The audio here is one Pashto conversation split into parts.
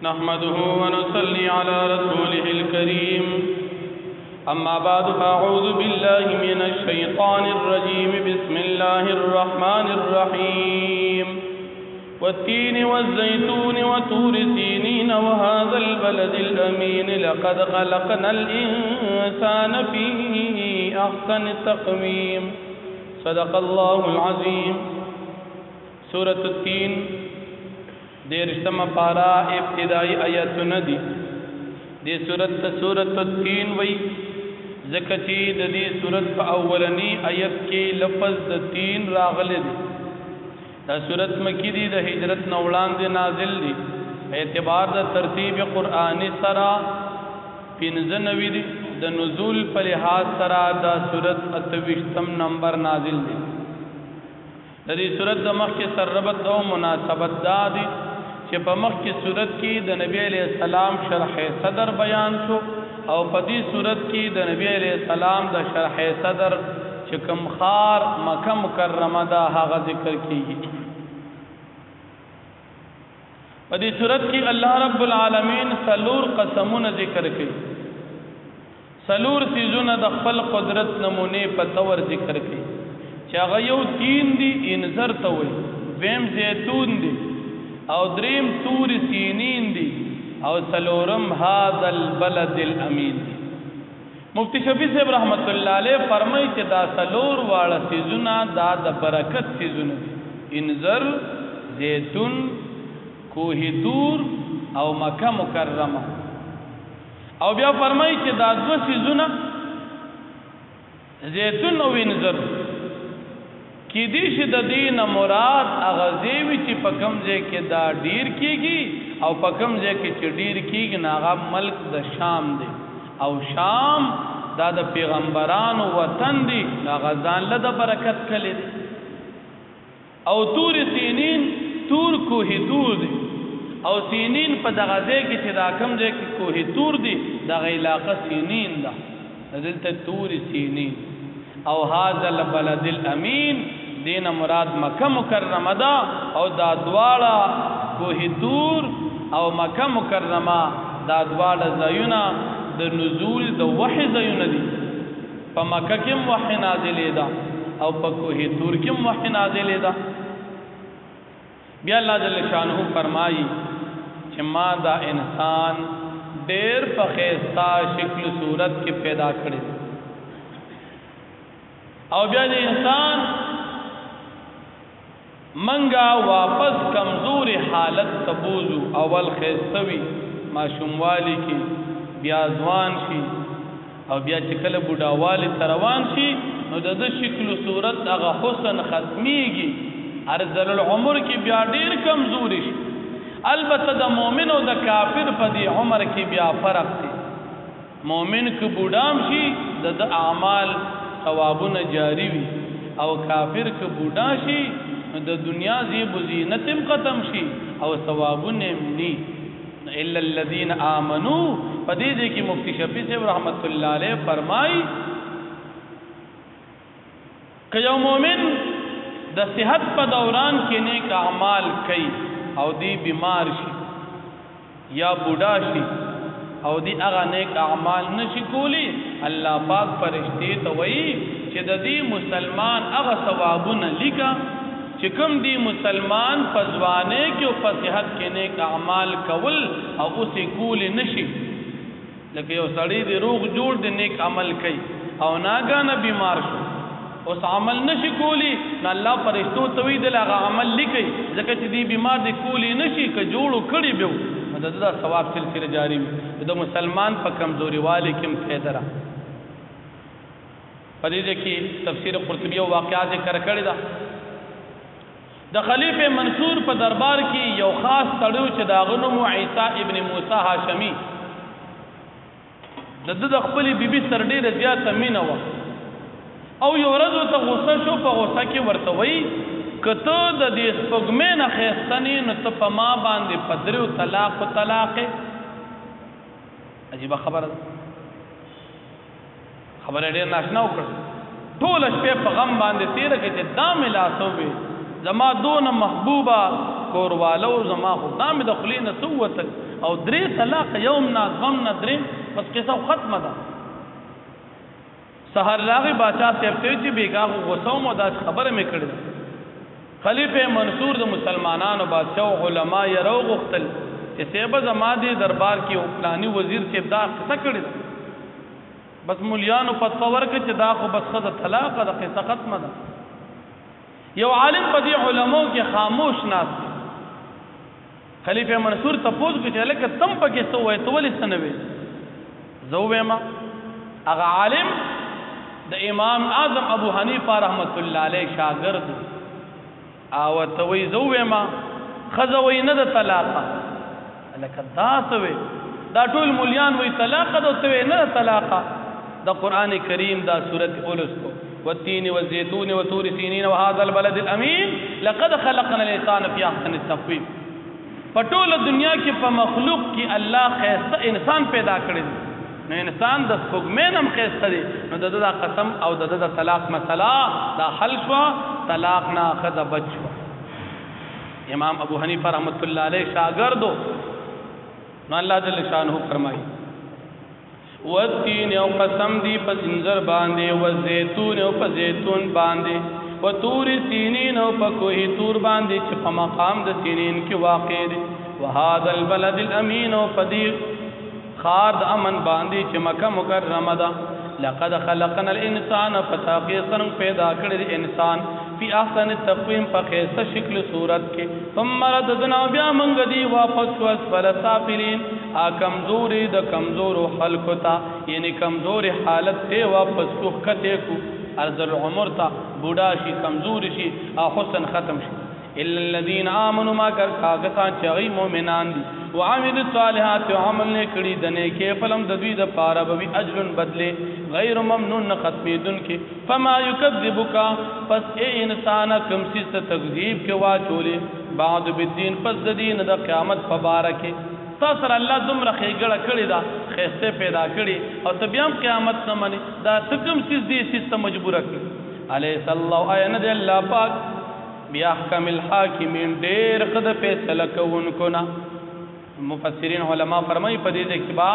نحمده ونصلي على رسوله الكريم أما بعد فأعوذ بالله من الشيطان الرجيم بسم الله الرحمن الرحيم والتين والزيتون وطور سينين وهذا البلد الأمين لقد خلقنا الإنسان في أحسن تقويم صدق الله العظيم سورة التين دیرشتم پارا ابتدائی آیت ندی دی سورت التین وی زکچی دی سورت پا اولنی آیت کی لفظ تین راغل دی دا سورت مکی دی دا ہجرت نولان دی نازل دی اعتبار دا ترتیب قرآنی سرا پینزنوی دی دا نزول پر لحاظ سرا دا سورت اتوشتم نمبر نازل دی دا دی سورت دا مخ کی سربت دو مناسبت دا دی چې په مخ کې صورت کې د نبی علیہ السلام شرح صدر بیان شو او په دې صورت کې د نبی علیہ السلام د شرح صدر چې کوم خار مکه مکرمه دا هغه ذکر کیږي په دې صورت کې الله رب العالمین سلور قسمونه ذکر کړي سلور سيزونه د خپل قدرت نمونه په تور ذکر کړي چې هغه یو تین دي انذر ته وي ویم زيتون دي او دریم تور سینین دی او سلورم هذا البلد الامین دی مفتی شفیع صاحب رحمت اللہ علیہ فرمائی چې دا سلور واړه سیزونه دا د برکت سیزونه دي انذر زیتون کوه تور او مکه مکرمه او بیا فرمائی چې دا دو سیزونه زیتون او انذر کی دیش د دین مراد اغازیوی چې په کوم ځای کې دا ډیر کیږي او په کوم ځای کې چې ډیر کیږي ناغه ملک د شام دی او شام دا د پیغمبرانو وطن دی ناغه ځان له د برکت کلی دی او تور سینین تور کوه تور دی او سینین په دغه ځای کې چې دا کوم ځای کې کوه تور دی دغه علاقه سینین ده دلته تور سینین او هذا البلد الامین دین مراد مکه مکرمه دا او دا دواړه کوه تور او مکه مکرمه دا دواړه ځایونه د نزول د وحی ځایونه دي په مکه کې وحی نازلې ده او په کوه تور کې وحی نازلې ده بیا الله جل شانه فرمایي چې ما دا انسان ډېر په خیستا شکل صورت کې پیدا کړی او بیا د انسان منګه واپس کمزوري حالت تبوزو اول خستوي ماشوموالی کې بیا ځوان شي او بیا چې کله بوډاوالی تروان شي نو د شکل صورت هغه حسن ختميږي ارذل العمر کې بیا ډیر کمزوري شي البته د مؤمن او د کافر په دې عمر کې بیا فرق دی مؤمن کې بوډام شي د اعمال ثوابونه جاری وي او کافر که بوډا شي د دنیا زیب زینتم ختم شي او ثوابونه ني الا الذين امنوا پدې دې کې مفتی شفیع صاحب رحمت الله علیه فرمای که یو مؤمن د صحت په دوران کې نیک اعمال کوي او دی بیمار شي یا بوډا شي او دی هغه نیک اعمال نشي کولی الله پاک فرشتي ته وایي چې د دې مسلمان هغه ثوابونه لیکا چې کوم دی مسلمان په ځوانه کې او په صحت کې نیک اعمال کول او اوسې کولی نشي لکه یو سړی دی روغ جوړ دی نیک عمل کوي او ناګانه بیمار شو اوس عمل نشي کولی نو الله فرشتو ته وایي د هغه عمل لیکي ځکه چې دی بیمار دی کولی نشي که جوړو کړي به د ثواب سلسله جاری وي د مسلمان په کمزوري والي کې فائدہ را پدې کې تفسیر قرطبی او واقعات ذکر کړی دا د خلیفہ منصور په دربار کې یو خاص تړو چې دا غنو عیسی ابن موسی هاشمی د خپل بیبي سره ډېر زیات مینه و او یو ورځ ته غوسه شو په غوسه کې ورته وایي کته د دې سپګمې نه خېستنې نو ته په ما باندې پدریو طلاق عجیب خبره ډېر ناشنا وکړ ټول شپه په غم باندې تیر کې چې دا ملاسو به زما دون محبوبه کوروالو زما خو دا مې د خولې نه څه ووتل او 3 طلاق یوم نه دوم نه درېم بس قصه ختمه ده. سحر راغی باچا صاحب ته چې بیګا غوسه مو دا خبره مې کړې. خلیفہ منصور د مسلمانانو بادشاہ او علما یې رو غختل چې سیبه زما دې دربار کې او پلاني وزیر صاحب دا قصه کړې. بس مولیانو فتوا ورکړه چې دا خو بس خد طلاق د قصه ختمه ده. یو عالم په دې علماو کې خاموش ناست. خلیفہ منصور تپوس کې چې لکه تم پکې څه وای ته ولې څه نه وې؟ زه وېما هغه عالم د امام اعظم ابو حنیفه رحمت الله علیه شاګرد او ته وې زه وېما خزه وې نه د طلاق لکه دا څه وې دا ټول مولیان وې طلاق د ته وې نه طلاق. د قران کریم دا سورۃ اولس کو والتين والزيتون وطور سينين وهذا البلد الامين لقد خلقنا الانسان في احسن تقويم. په ټول دنیا کې په مخلوق کې الله خیسته انسان پیدا کړی نو انسان د سپوږمۍ هم خیسته دی نو د قسم او د طلاق مسله دا حل شو طلاق نه خذ بچ شو. امام ابو حنیفه رحمت الله علیه شاګردو نو الله جل شانه فرمایي والتين او قسم دی په زنجر باندې والزيتون او په زيتون باندې وطور سینین او په کوه تور باندې چې په مقام د سینین کې واقع دی. وهذا البلد الامين او په دې خار د امن باندې چې مکه مکرمه ده. لقد خلقنا الانسان فتاقي څنګه پیدا کړی دی انسان فی احسن تقویم په خیسته شکل صورت کې ثم رددنا بیا منګ دی واپس اسفل سافلین کمزوری د کمزورو خلق تا یعنی کمزوري حالت ته واپس کوخته کو ارذل عمر تا بوډا شي کمزور شي او حسن ختم شي. الا الذين امنوا ما کر کاغتان چې مؤمنان دي وعملوا الصالحات وعمل نکړي د نیکه فلم د دوی د پاره به اجر بدله غیر ممنون ختمیدون کې. فما يكذبك پس اے انسان کوم څه تکذیب کې واچولې بعد بالدین پس د دین د قیامت مبارکه تاسو الله دومره خېګړه کړی دا خېسته پیدا کړی او ته بیا قیامت نه منې دا تکم څه دې څه مجبور کړی. الیس الله عین دی الله پاک بیا احکم الحاکمین ډېر قد فیصله کوونکو نه. مفسرین علما فرمایي په دې کې با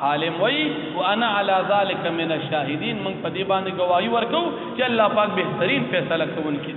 عالم وای وانا علی ذلک من الشاهدین من په دې باندې گواہی ورکو چې الله پاک بهترین فیصله کوونکی